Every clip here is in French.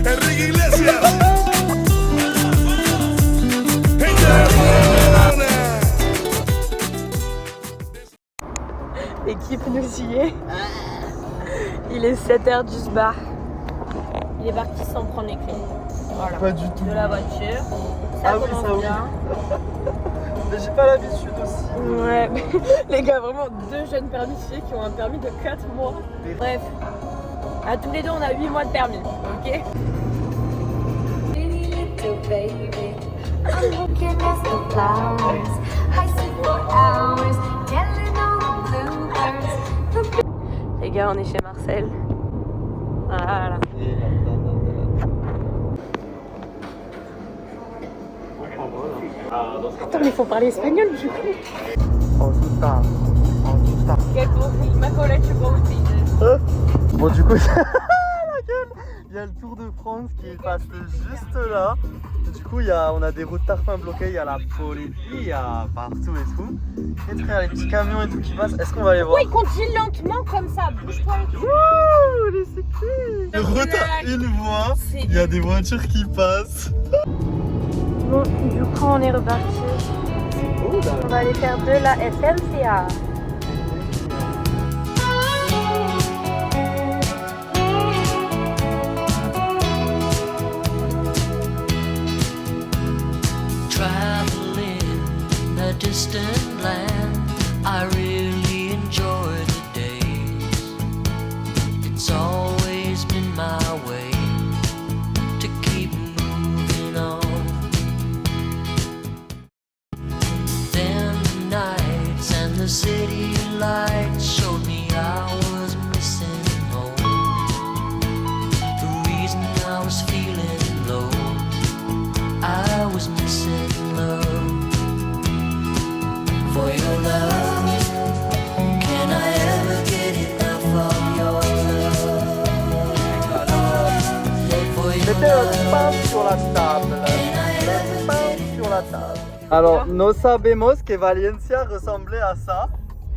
Enrique Iglesias. L'équipe nous y est. Il est 7h du bar. Il est parti sans prendre les clés. Voilà. Pas du tout. De la voiture. Ça Ah oui, commence ça, oui. bien. Mais j'ai pas l'habitude aussi. Ouais, mais les gars, vraiment deux jeunes permissiers qui ont un permis de 4 mois. Bref, à tous les deux, on a 8 mois de permis, ok? Les gars, on est chez Marcel. Voilà. Attends, mais il faut parler espagnol du coup. Ma collègue, je vois aussi. Bon, du coup, la gueule, il y a le Tour de France qui passe juste là. Du coup, on a des routes tarpins bloquées, il y a la police, il y a partout et tout. Et frère, les petits camions et tout qui passent, est-ce qu'on va les voir? Oui, conduis lentement comme ça, bouge-toi le cul. Wouh, les sécurités. La route a une voie, il y a des voitures qui passent. Bon, du coup, on est reparti. Oh là. On va aller faire de la SNCA. Distant land, I really enjoy the days. It's always been my way to keep moving on. Then the nights and the city lights showed me I was missing home. The reason I was feeling low, I was missing love. For your love, can I ever get enough of your love? For your Mettez un pain sur la table. Un pain sur la table. Alors, no sabemos que Valencia ressemblait à ça.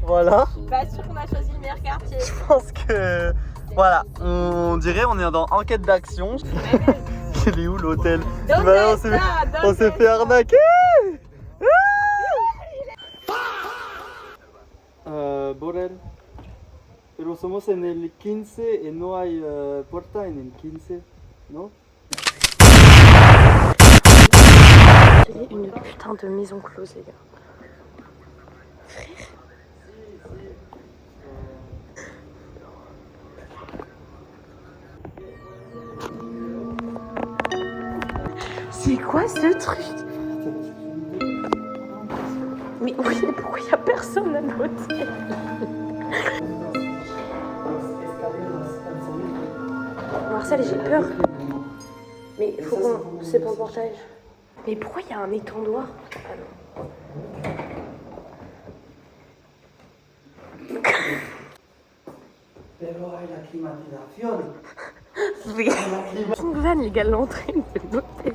Voilà. Pas sûr qu'on a choisi le meilleur quartier. Je pense que... Voilà, on dirait on est dans enquête d'action. Il est où l'hôtel? On s'est fait arnaquer. Borel, pero somos en el 15 y no hay puerta en el 15, ¿no? Une putain de maison close, les gars. Frère. C'est quoi ce truc? Mais oui, pourquoi il n'y a personne à l'hôtel? Marcel, j'ai peur. Mais il faut qu'on... C'est pour le portage. Mais pourquoi il y a un étendoir? Ah non. Oui. Une vanne, les gars, l'entrée de l'hôtel.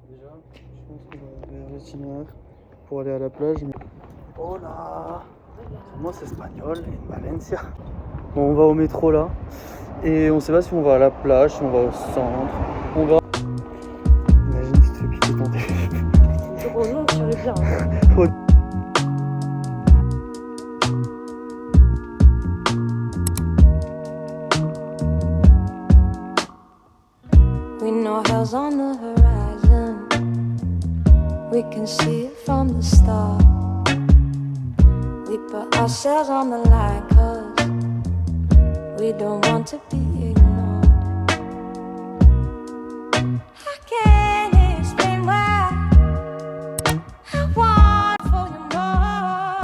Déjà, je pense qu'on va vers l'itinéraire pour aller à la plage. Mais... Oh là! Moi c'est espagnol, en Valencia. Bon, on va au métro là. Et on sait pas si on va à la plage, si on va au centre. On va... Imagine tu te fais piquer ton dé. Oh non, tu reviens. We know hell's on the horizon. We can see it from the start. We put ourselves on the line 'cause we don't want to be ignored. I can't explain why I want for you more,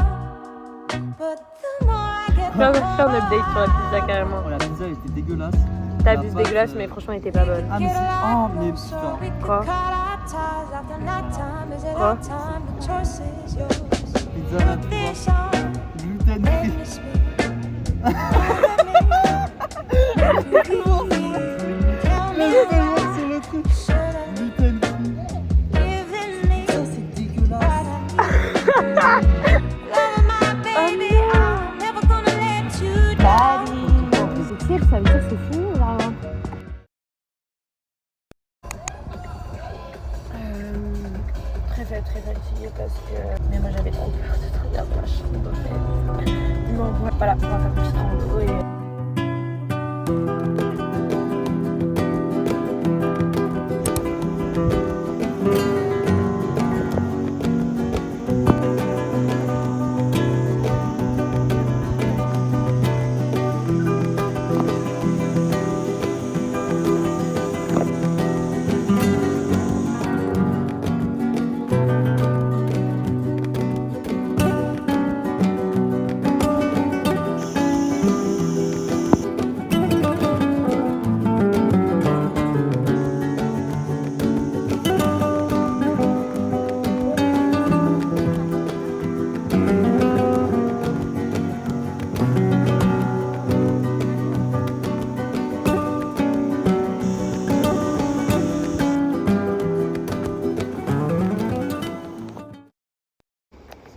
but the more I get, Là, on va faire un update sur la pizza carrément. Oh, la pizza elle était dégueulasse. T'abuses dégueulasse, mais franchement, elle était pas bonne. Ah mais c'est... Oh mais putain. Quoi? Quoi? Pizza la gluten free. Sur le truc. Gluten free. Ça c'est dégueulasse. Oh Mais moi j'avais trop peur de dormir dans la chambre d'hôtel. Donc voilà, on va faire une petite rando et...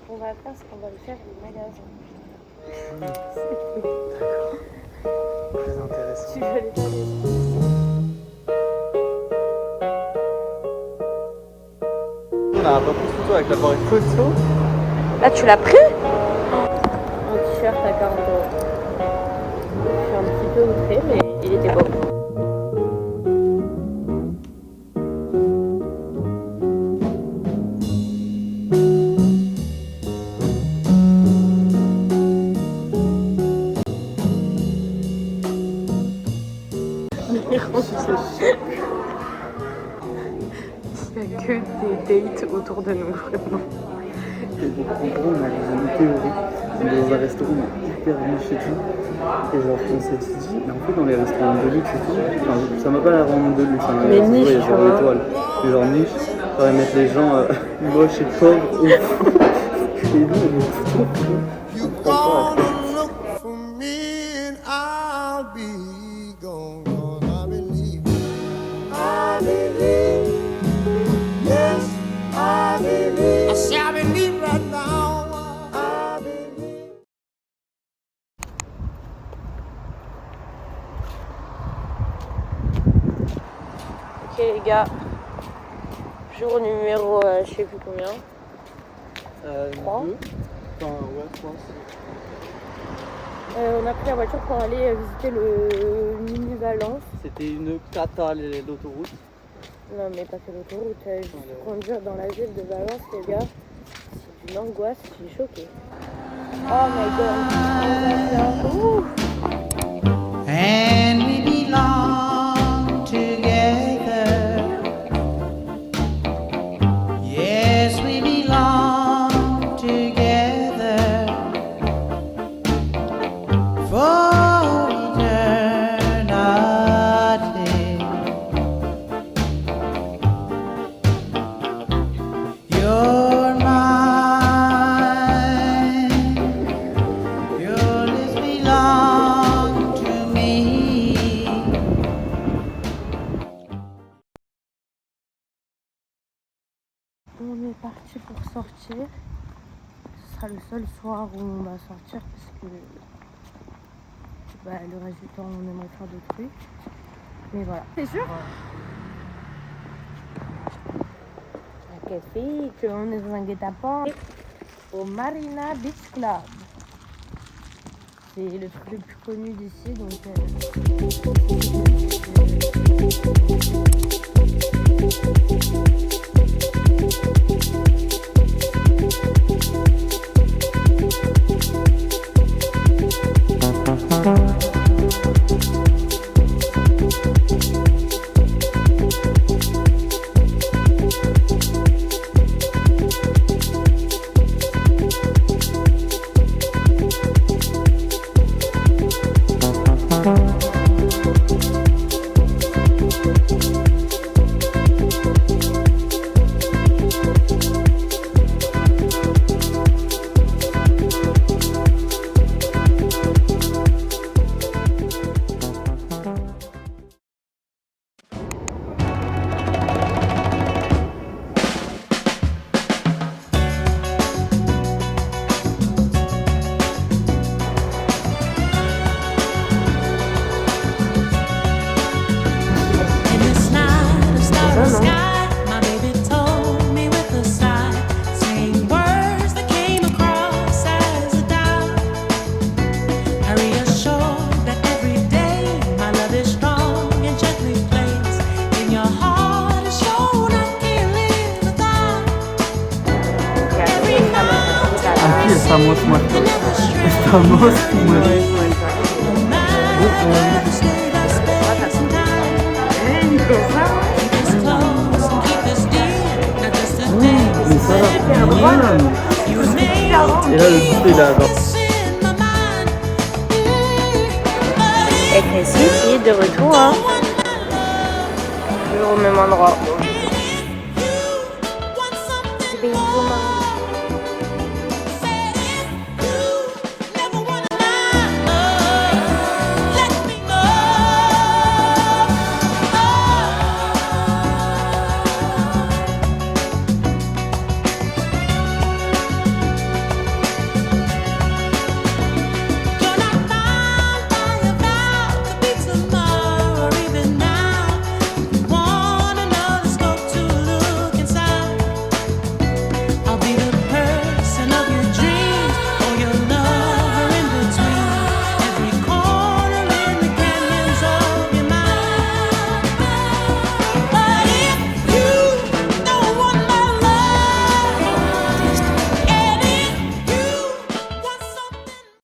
On va faire ce qu'on va le faire au magasin. Très intéressant. Tu veux aller faire On a pas pris de photo avec l'appareil photo. Là tu l'as pris? Un t-shirt à 40 €. Je suis un petit peu outrée mais il était beau. Il n'y a que des dates autour de nous, vraiment. Et donc en gros on a une théorie. On est dans un restaurant hyper riche et tout. Et genre on s'est dit, mais en fait dans les restaurants de luxe et tout, enfin, ça m'a pas l'air vraiment de luxe. Hein, Mais niche, genre tu vois. étoile. Mais genre niche, ça va mettre les gens moches et pauvres au fond. Et nous on est tout au fond. You gonna look for me and I'll be gone. I believe. I believe. Yes, I believe. I say I believe right now. I believe. Ok les gars, jour numéro je sais plus combien. 3. 2. Enfin ouais, 3. On a pris la voiture pour aller visiter le mini Valence. C'était une cata l'autoroute. Non mais pas que l'autoroute, juste conduire dans la ville de Valence les gars, c'est une angoisse, je suis choquée. Oh my god, ouh. And we belong together. Yes, we belong together for eternity. You're mine. Your lips belong to me. On est parti pour sortir. Ce sera le seul soir où on va sortir parce que le reste du temps on aimerait faire d'autres trucs. Mais voilà. C'est sûr? Ok, fille, on est dans un guet-apens au Marina Beach Club. C'est le truc le plus connu d'ici donc. Estamos muertos. Estamos muertos. Mais ça va. Et là, le goûter, là, genre. Et Cassie, de retour, hein. Toujours au même endroit.